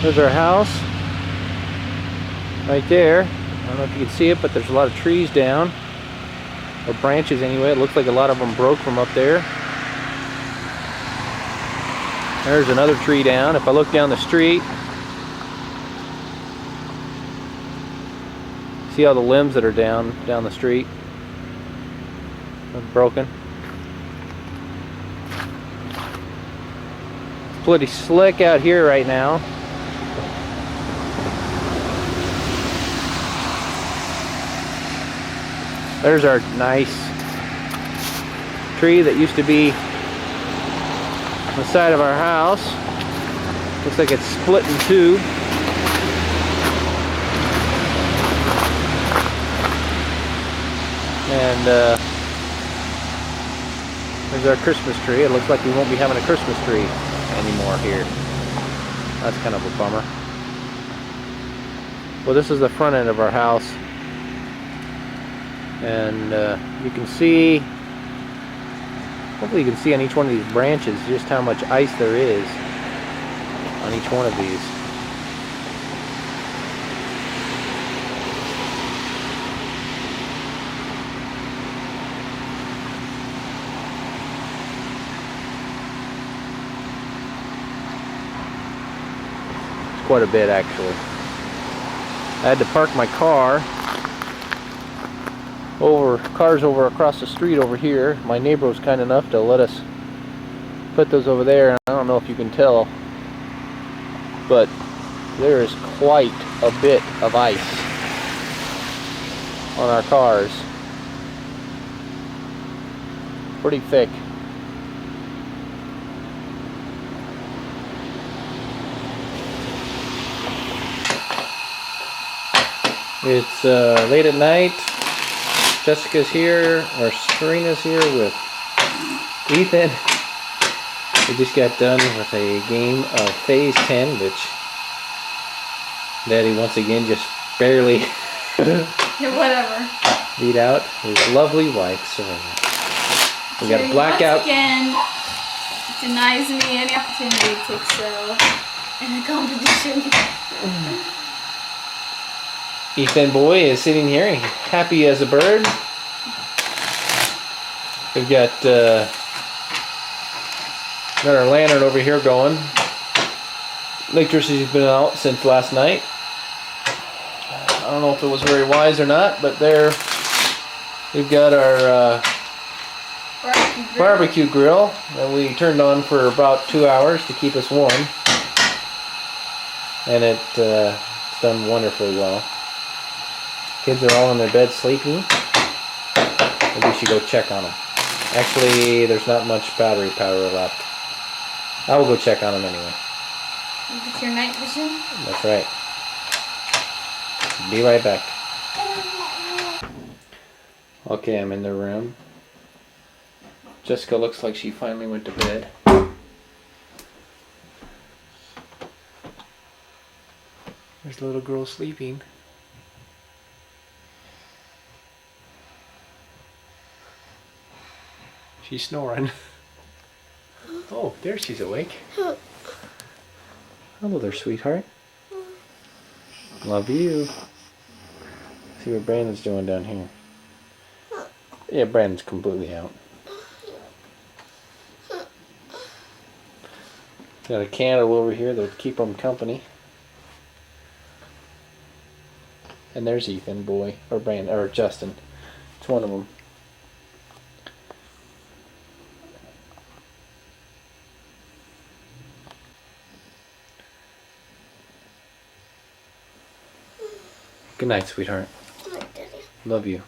There's our house. Right there. I don't know if you can see it, but there's a lot of trees down. Or branches anyway. It looks like a lot of them broke from up there. There's another tree down. If I look down the street, see all the limbs that are down the street? They're broken. It's pretty slick out here right now. There's our nice tree that used to be on the side of our house. Looks like it's split in two. And there's our Christmas tree. It looks like we won't be having a Christmas tree anymore here. That's kind of a bummer. Well, this is the front end of our house. And you can see, hopefully you can see on each one of these branches just how much ice there is on each one of these. It's quite a bit actually. I had to park my car cars over across the street over here. My neighbor was kind enough to let us put those over there. I don't know if you can tell, but there is quite a bit of ice on our cars. Pretty thick. It's late at night. Jessica's here, or Serena's here with Ethan. We just got done with a game of Phase 10, which Daddy once again just barely whatever. beat out his lovely wife, Serena. We got a blackout. Once again denies me any opportunity to excel in a competition. Ethan boy is sitting here, happy as a bird. We've got our lantern over here going. Electricity's been out since last night. I don't know if it was very wise or not, but there we've got our barbecue grill that we turned on for about 2 hours to keep us warm. And it's done wonderfully well. Kids are all in their bed sleeping. Maybe we should go check on them. Actually, there's not much battery power left. I will go check on them anyway. With your night vision? That's right. Be right back. Okay, I'm in the room. Jessica looks like she finally went to bed. There's the little girl sleeping. She's snoring. Oh, there she's awake. Hello there, sweetheart. Love you. See what Brandon's doing down here. Yeah, Brandon's completely out. Got a candle over here that would keep him company. And there's Ethan, boy, or Brandon, or Justin. It's one of them. Good night, sweetheart. Good night, Daddy. Love you.